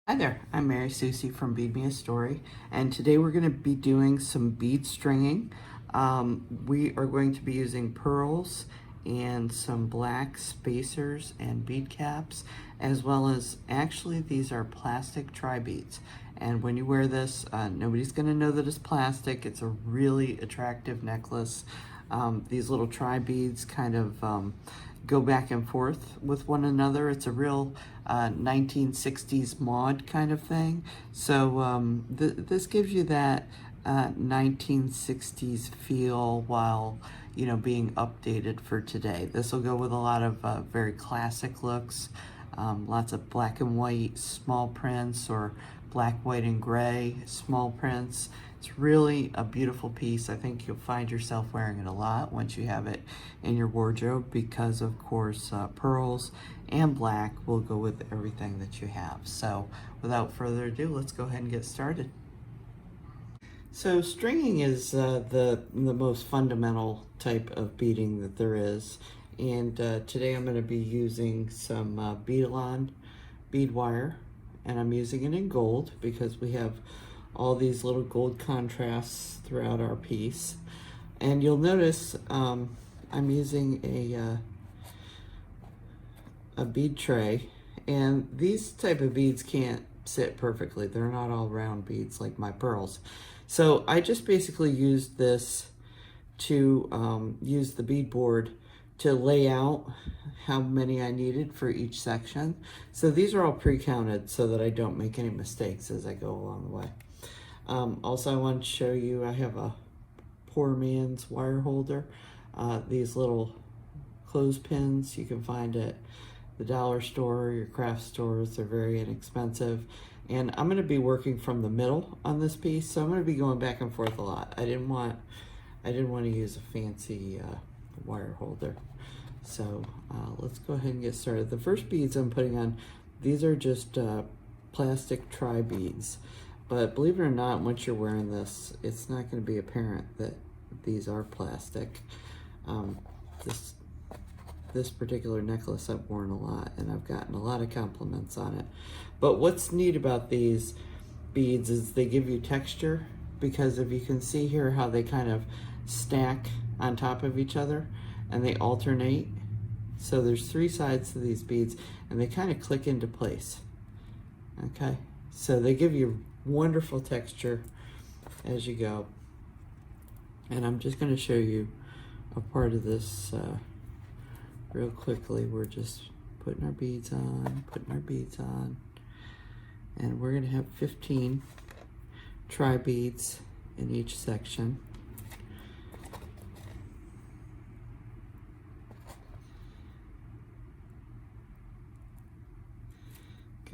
Hi there, I'm Mary Susie from Bead Me a Story, and today we're going to be doing some bead stringing. We are going to be using pearls and some black spacers and bead caps, as well as, actually, these are plastic tri-beads. And when you wear this, nobody's going to know that it's plastic. It's a really attractive necklace. These little tri-beads kind of go back and forth with one another. It's a real 1960s mod kind of thing. So this gives you that 1960s feel while, you know, being updated for today. This will go with a lot of very classic looks, lots of black and white small prints or black, white, and gray small prints. It's really a beautiful piece. I think you'll find yourself wearing it a lot once you have it in your wardrobe because, of course, pearls and black will go with everything that you have. So without further ado, let's go ahead and get started. So stringing is the most fundamental type of beading that there is. And today I'm going to be using some bead-alon bead wire, and I'm using it in gold because we have all these little gold contrasts throughout our piece. And you'll notice I'm using a bead tray, and these type of beads can't sit perfectly. They're not all round beads like my pearls. So I just basically used this to use the bead board to lay out how many I needed for each section. So these are all pre-counted so that I don't make any mistakes as I go along the way. Also, I want to show you, I have a poor man's wire holder. These little clothespins you can find at the dollar store, your craft stores. They're very inexpensive. And I'm going to be working from the middle on this piece, so I'm going to be going back and forth a lot. I didn't want to use a fancy wire holder. So let's go ahead and get started. The first beads I'm putting on, these are just plastic tri-beads. But believe it or not, once you're wearing this, it's not going to be apparent that these are plastic. This particular necklace I've worn a lot, and I've gotten a lot of compliments on it. But what's neat about these beads is they give you texture, because if you can see here how they kind of stack on top of each other and they alternate. So there's three sides to these beads and they kind of click into place. Okay, so they give you wonderful texture as you go. And I'm just going to show you a part of this real quickly. We're just putting our beads on, and we're going to have 15 tri-beads in each section.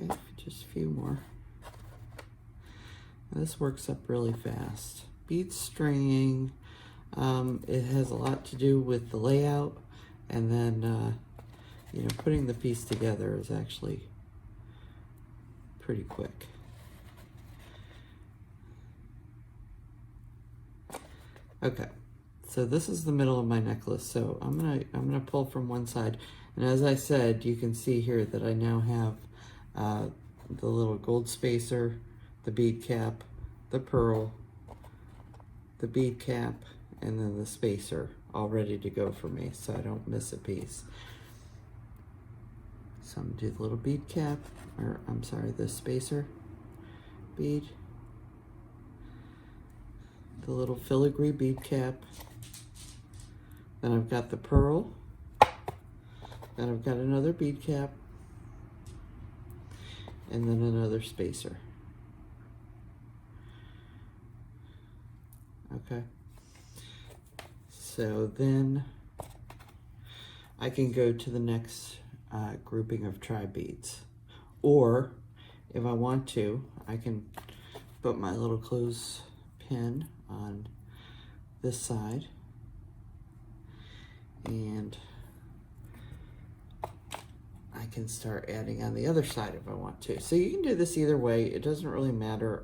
Okay, just a few more. This works up really fast. Bead stringing, it has a lot to do with the layout, and then you know, putting the piece together is actually pretty quick. Okay, so this is the middle of my necklace. So I'm gonna pull from one side, and as I said, you can see here that I now have the little gold spacer, the bead cap, the pearl, the bead cap, and then the spacer all ready to go for me so I don't miss a piece. So I'm gonna do the little bead cap, or I'm sorry, the spacer bead, the little filigree bead cap, then I've got the pearl, then I've got another bead cap, and then another spacer. Okay, so then I can go to the next grouping of tri-beads, or if I want to, I can put my little clothespin on this side, and I can start adding on the other side if I want to. So you can do this either way. It doesn't really matter.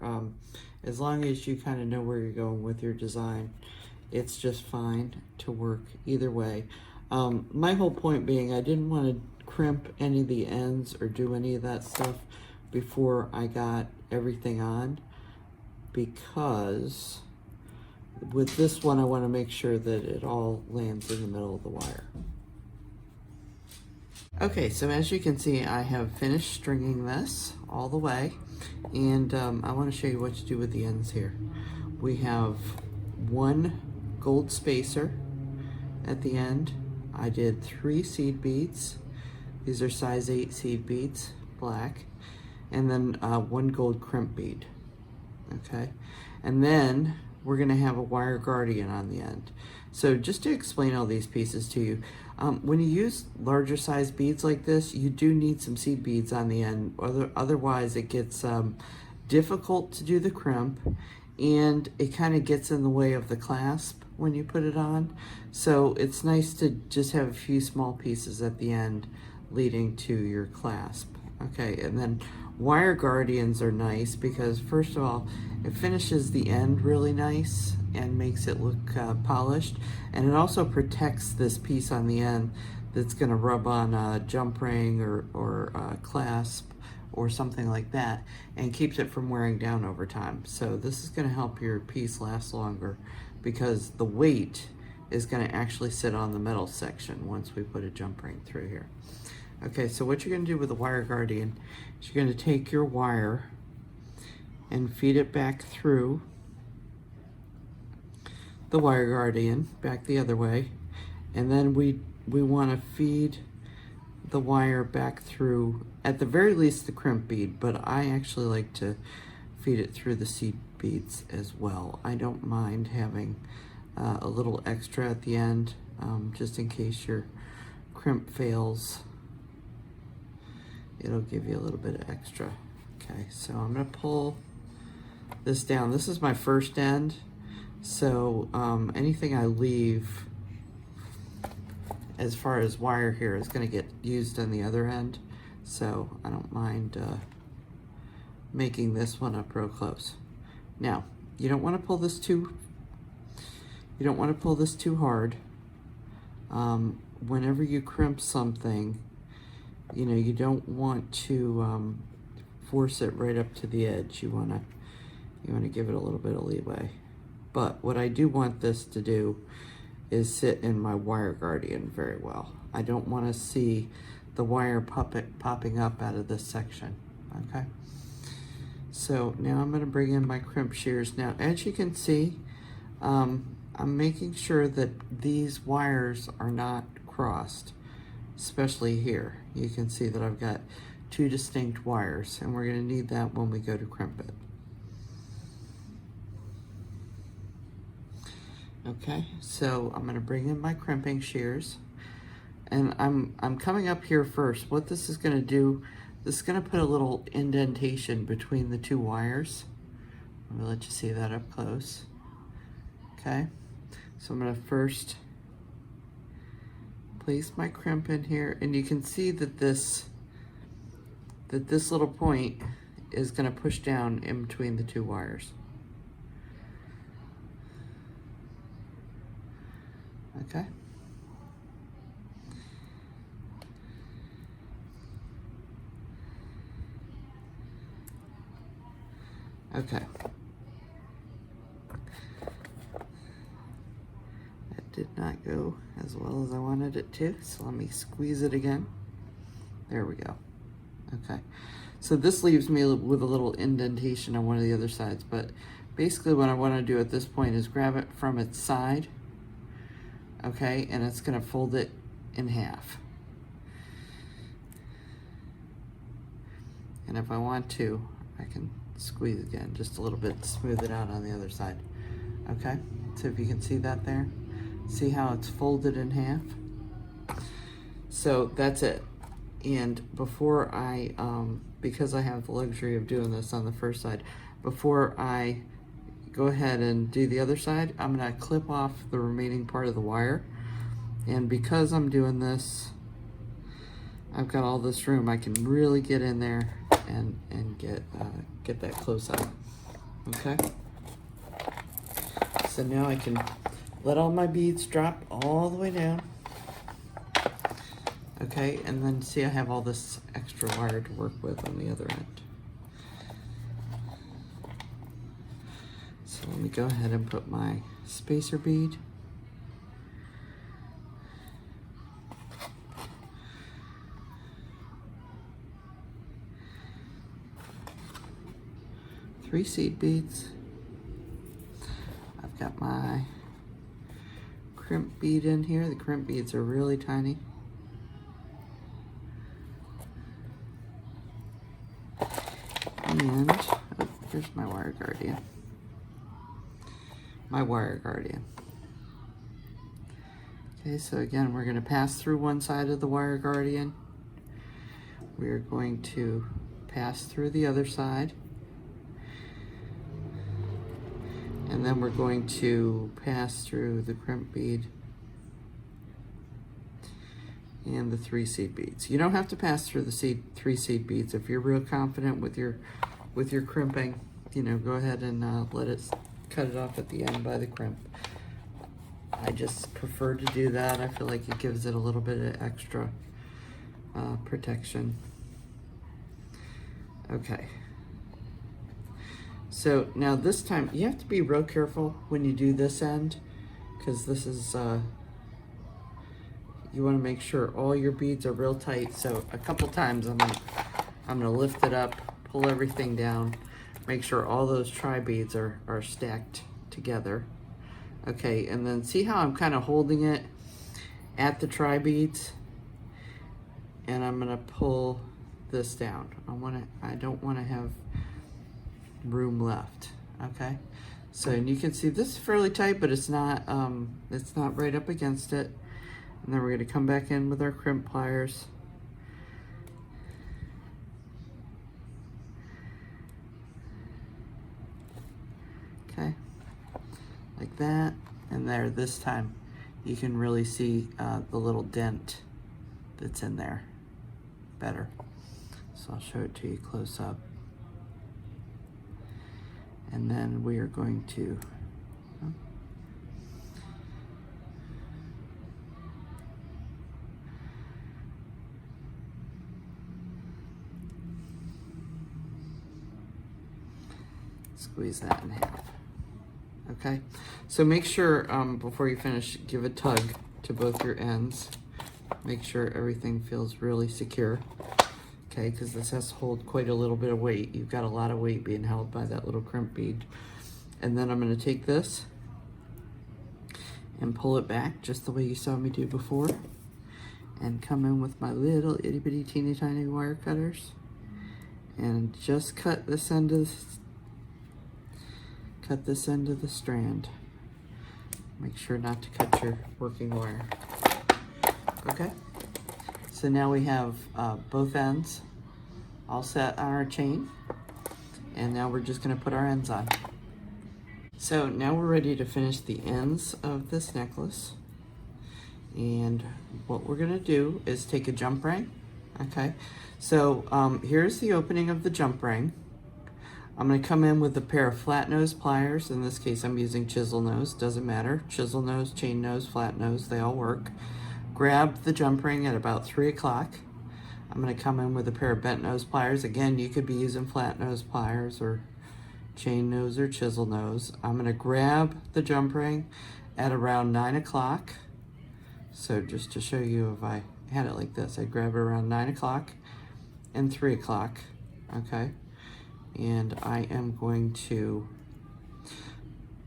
As long as you kind of know where you're going with your design, it's just fine to work either way. My whole point being, I didn't want to crimp any of the ends or do any of that stuff before I got everything on, because with this one I want to make sure that it all lands in the middle of the wire. Okay, so as you can see, I have finished stringing this all the way, and I want to show you what to do with the ends here. We have one gold spacer at the end. I did 3 seed beads. These are size 8 seed beads, black, and then 1 gold crimp bead. Okay, and then we're going to have a wire guardian on the end. So just to explain all these pieces to you, when you use larger size beads like this, you do need some seed beads on the end, otherwise it gets difficult to do the crimp, and it kind of gets in the way of the clasp when you put it on. So it's nice to just have a few small pieces at the end leading to your clasp. Okay, and then wire guardians are nice because, first of all, it finishes the end really nice and makes it look polished, and it also protects this piece on the end that's going to rub on a jump ring or a clasp or something like that, and keeps it from wearing down over time. So this is going to help your piece last longer because the weight is going to actually sit on the metal section once we put a jump ring through here. Okay, so what you're going to do with the wire guardian is you're going to take your wire and feed it back through the wire guardian, back the other way, and then we want to feed the wire back through, at the very least, the crimp bead, but I actually like to feed it through the seed beads as well. I don't mind having a little extra at the end, just in case your crimp fails. It'll give you a little bit of extra. Okay, so I'm gonna pull this down. This is my first end, so anything I leave as far as wire here is gonna get used on the other end, so I don't mind making this one up real close. Now, you don't want to pull this too hard. Whenever you crimp something, you know, you don't want to force it right up to the edge. You want to give it a little bit of leeway. But what I do want this to do is sit in my wire guardian very well. I don't want to see the wire popping up out of this section. Okay, so now I'm going to bring in my crimp shears. Now, as you can see, I'm making sure that these wires are not crossed, especially here. You can see that I've got 2 distinct wires, and we're going to need that when we go to crimp it. Okay, so I'm going to bring in my crimping shears, and I'm coming up here first. What this is going to do, this is going to put a little indentation between the 2 wires. I'm going to let you see that up close. Okay, so I'm going to first place my crimp in here, and you can see that this little point is going to push down in between the 2 wires. Okay. Okay. That did not go as well as I wanted it to, so let me squeeze it again. There we go. Okay. So this leaves me with a little indentation on one of the other sides, but basically what I want to do at this point is grab it from its side, okay, and it's going to fold it in half. And if I want to, I can squeeze again just a little bit to smooth it out on the other side. Okay, so if you can see that there, see how it's folded in half? So that's it. And before I, because I have the luxury of doing this on the first side, before I go ahead and do the other side, I'm gonna clip off the remaining part of the wire. And because I'm doing this, I've got all this room, I can really get in there and get that close up. Okay. So now I can let all my beads drop all the way down. Okay, and then see I have all this extra wire to work with on the other end. go ahead and put my spacer bead. Three seed beads. I've got my crimp bead in here. The crimp beads are really tiny. And oh, here's my wire guardian. My wire guardian. Okay, so again, we're going to pass through one side of the wire guardian. We're going to pass through the other side. And then we're going to pass through the crimp bead and the three seed beads. You don't have to pass through the three seed beads. If you're real confident with your crimping, you know, go ahead and cut it off at the end by the crimp. I just prefer to do that. I feel like it gives it a little bit of extra protection. Okay. So now this time, you have to be real careful when you do this end, because this is, you want to make sure all your beads are real tight. So a couple times I'm gonna lift it up, pull everything down, make sure all those tri-beads are stacked together. Okay, and then see how I'm kind of holding it at the tri-beads, and I'm gonna pull this down. I don't want to have room left. Okay, so and you can see this is fairly tight, but it's not right up against it. And then we're going to come back in with our crimp pliers. Okay, like that. And there, this time you can really see the little dent that's in there better. So I'll show it to you close up. And then we are going to squeeze that in half. Okay, so make sure before you finish, give a tug to both your ends. Make sure everything feels really secure. Okay, because this has to hold quite a little bit of weight. You've got a lot of weight being held by that little crimp bead. And then I'm going to take this and pull it back just the way you saw me do before, and come in with my little itty bitty teeny tiny wire cutters and just cut this end of the strand. Make sure not to cut your working wire. Okay, so now we have both ends all set on our chain, and now we're just going to put our ends on. So now we're ready to finish the ends of this necklace, and what we're going to do is take a jump ring. Okay, so here's the opening of the jump ring. I'm going to come in with a pair of flat nose pliers. In this case, I'm using chisel nose. Doesn't matter. Chisel nose, chain nose, flat nose, they all work. Grab the jump ring at about 3 o'clock. I'm going to come in with a pair of bent nose pliers. Again, you could be using flat nose pliers or chain nose or chisel nose. I'm going to grab the jump ring at around 9 o'clock. So just to show you, if I had it like this, I'd grab it around 9 o'clock and 3 o'clock. Okay. And I am going to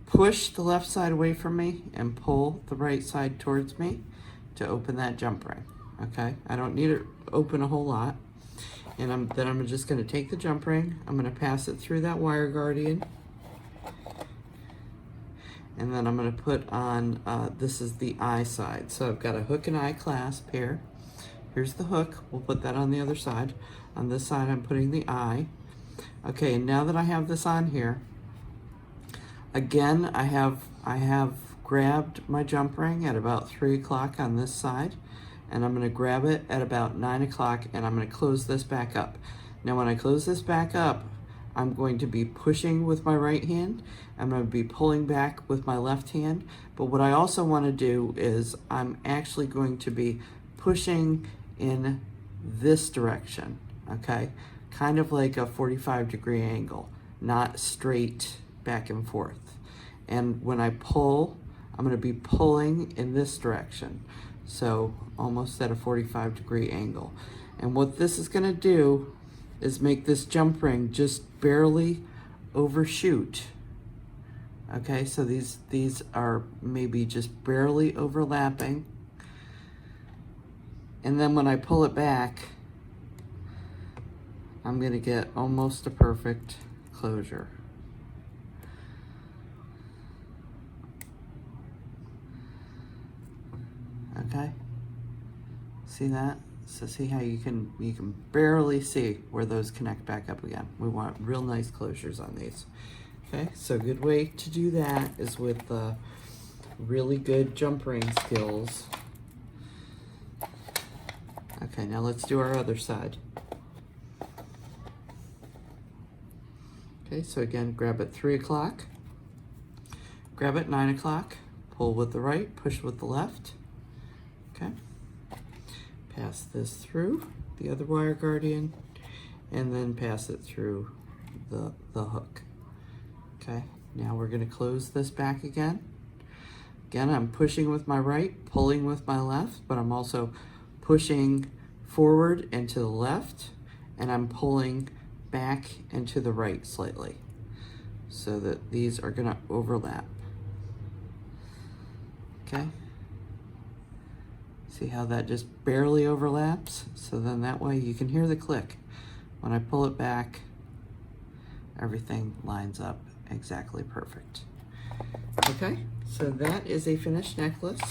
push the left side away from me and pull the right side towards me to open that jump ring. Okay, I don't need it open a whole lot. And then I'm just going to take the jump ring, I'm going to pass it through that wire guardian, and then I'm going to put on, this is the eye side. So I've got a hook and eye clasp here. Here's the hook, we'll put that on the other side. On this side I'm putting the eye. Okay, and now that I have this on here, again, I have grabbed my jump ring at about 3 o'clock on this side, and I'm going to grab it at about 9 o'clock, and I'm going to close this back up. Now when I close this back up, I'm going to be pushing with my right hand, I'm going to be pulling back with my left hand, but what I also want to do is I'm actually going to be pushing in this direction, okay? Kind of like a 45-degree angle, not straight back and forth. And when I pull, I'm going to be pulling in this direction. So almost at a 45-degree angle. And what this is going to do is make this jump ring just barely overshoot. Okay, so these are maybe just barely overlapping. And then when I pull it back, I'm going to get almost a perfect closure. Okay, see that? So see how you can barely see where those connect back up again. We want real nice closures on these. Okay, so a good way to do that is with really good jump ring skills. Okay, now let's do our other side. Okay, so again, grab at 3 o'clock, grab at 9 o'clock, pull with the right, push with the left. Okay, pass this through the other wire guardian, and then pass it through the hook. Okay, now we're going to close this back again. Again, I'm pushing with my right, pulling with my left, but I'm also pushing forward and to the left, and I'm pulling back and to the right slightly, so that these are going to overlap. Okay, see how that just barely overlaps? So then that way you can hear the click. When I pull it back, everything lines up exactly perfect. Okay, so that is a finished necklace.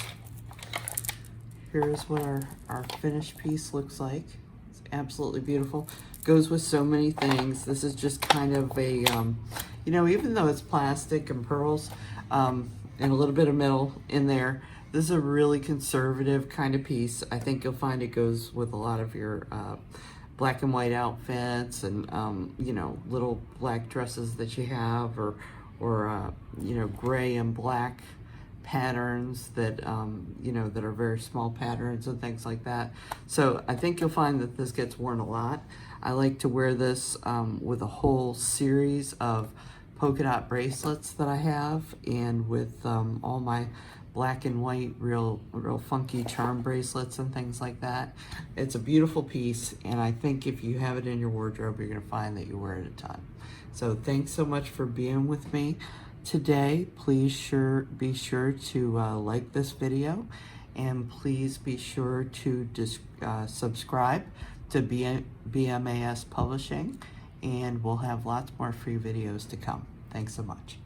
Here's what our finished piece looks like. It's absolutely beautiful. Goes with so many things. This is just kind of a, you know, even though it's plastic and pearls, and a little bit of metal in there, this is a really conservative kind of piece. I think you'll find it goes with a lot of your black and white outfits and, you know, little black dresses that you have, or you know, gray and black patterns that, you know, that are very small patterns and things like that. So I think you'll find that this gets worn a lot. I like to wear this with a whole series of polka dot bracelets that I have, and with all my black and white, real funky charm bracelets and things like that. It's a beautiful piece, and I think if you have it in your wardrobe, you're gonna find that you wear it a ton. So thanks so much for being with me today. Please be sure to like this video, and please be sure to subscribe to BMAS Publishing, and we'll have lots more free videos to come. Thanks so much.